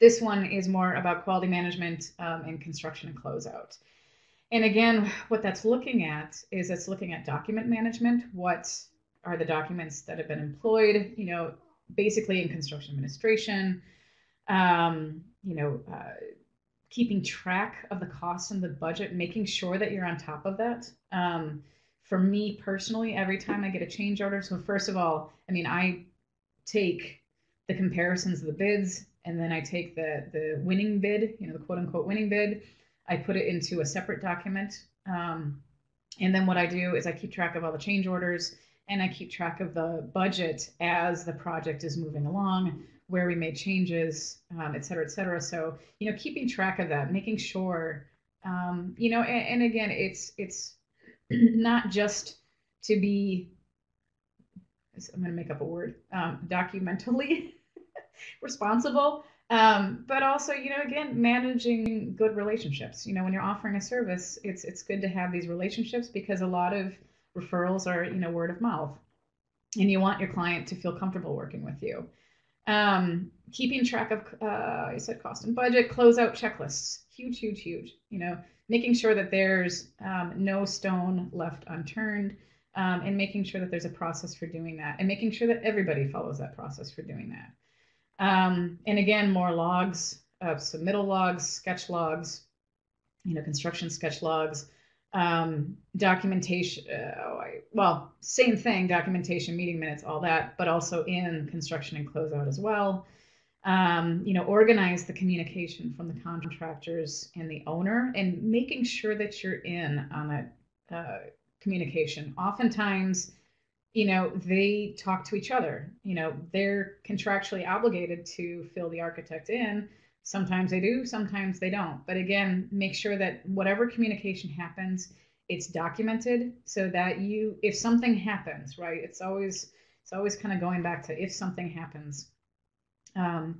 This one is more about quality management and construction and closeout. And again, what that's looking at is it's looking at document management. What are the documents that have been employed, basically in construction administration, keeping track of the costs and the budget, making sure that you're on top of that. For me personally, every time I get a change order, so first of all, I take the comparisons of the bids, and then I take the winning bid, the quote unquote winning bid. I put it into a separate document. And then what I do is I keep track of all the change orders, and I keep track of the budget as the project is moving along, where we made changes, et cetera, et cetera. So, keeping track of that, making sure, and again, it's not just to be, I'm going to make up a word, documentally responsible, but also, again, managing good relationships. When you're offering a service, it's good to have these relationships, because a lot of referrals are, word of mouth, and you want your client to feel comfortable working with you. Keeping track of, I said cost and budget, closeout checklists, huge, huge, huge. Making sure that there's no stone left unturned, and making sure that there's a process for doing that, and making sure that everybody follows that process for doing that. And again, more logs, submittal logs, sketch logs, construction sketch logs, documentation, same thing, documentation, meeting minutes, all that, but also in construction and closeout as well. Organize the communication from the contractors and the owner, and making sure that you're in on that communication. Oftentimes, they talk to each other. They're contractually obligated to fill the architect in. Sometimes they do, sometimes they don't. But again, make sure that whatever communication happens, it's documented, so that if something happens, right? It's always kind of going back to if something happens, that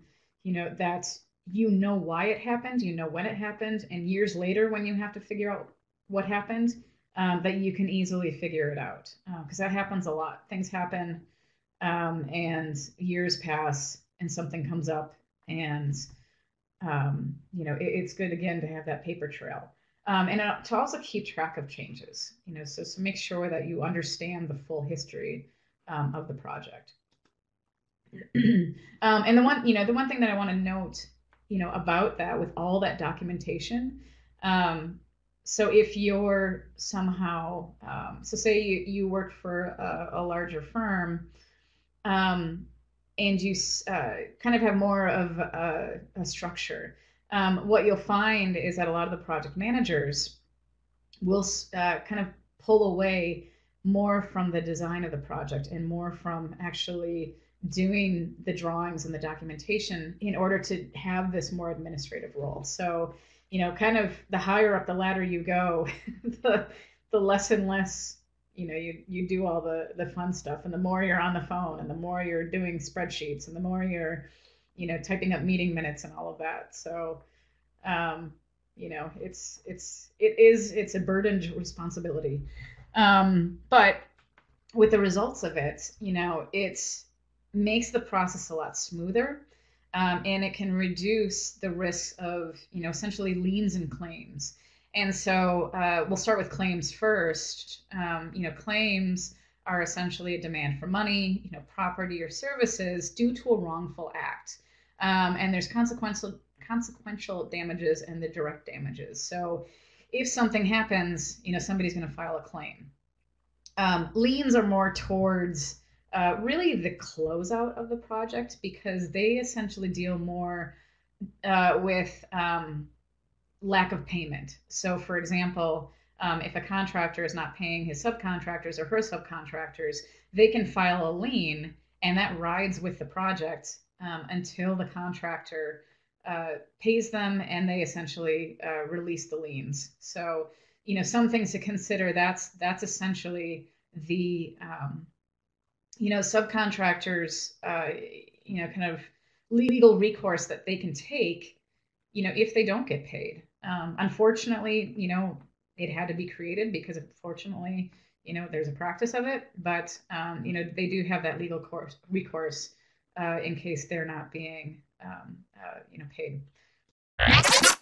why it happened, when it happened, and years later when you have to figure out what happened, that you can easily figure it out, because that happens a lot. Things happen, and years pass, and something comes up, and it's good again to have that paper trail, and to also keep track of changes. So make sure that you understand the full history of the project. And the one thing that I want to note, about that, with all that documentation. So if you're somehow, so say you work for a larger firm, and you kind of have more of a structure, what you'll find is that a lot of the project managers will kind of pull away more from the design of the project, and more from actually doing the drawings and the documentation, in order to have this more administrative role. So, kind of the higher up the ladder you go, the less and less, you do all the fun stuff, and the more you're on the phone, and the more you're doing spreadsheets, and the more you're, typing up meeting minutes and all of that. So, it's a burdened responsibility. But with the results of it, it makes the process a lot smoother, and it can reduce the risks of, essentially liens and claims. And so we'll start with claims first. Claims are essentially a demand for money, property or services due to a wrongful act. And there's consequential damages and the direct damages. So if something happens, somebody's going to file a claim. Liens are more towards really the closeout of the project, because they essentially deal more with lack of payment. So for example, if a contractor is not paying his subcontractors or her subcontractors, they can file a lien, and that rides with the project until the contractor pays them, and they essentially release the liens. So, some things to consider. That's essentially the subcontractors, kind of legal recourse that they can take, if they don't get paid. Unfortunately, it had to be created, because unfortunately, there's a practice of it, but, they do have that legal recourse in case they're not being, getting paid.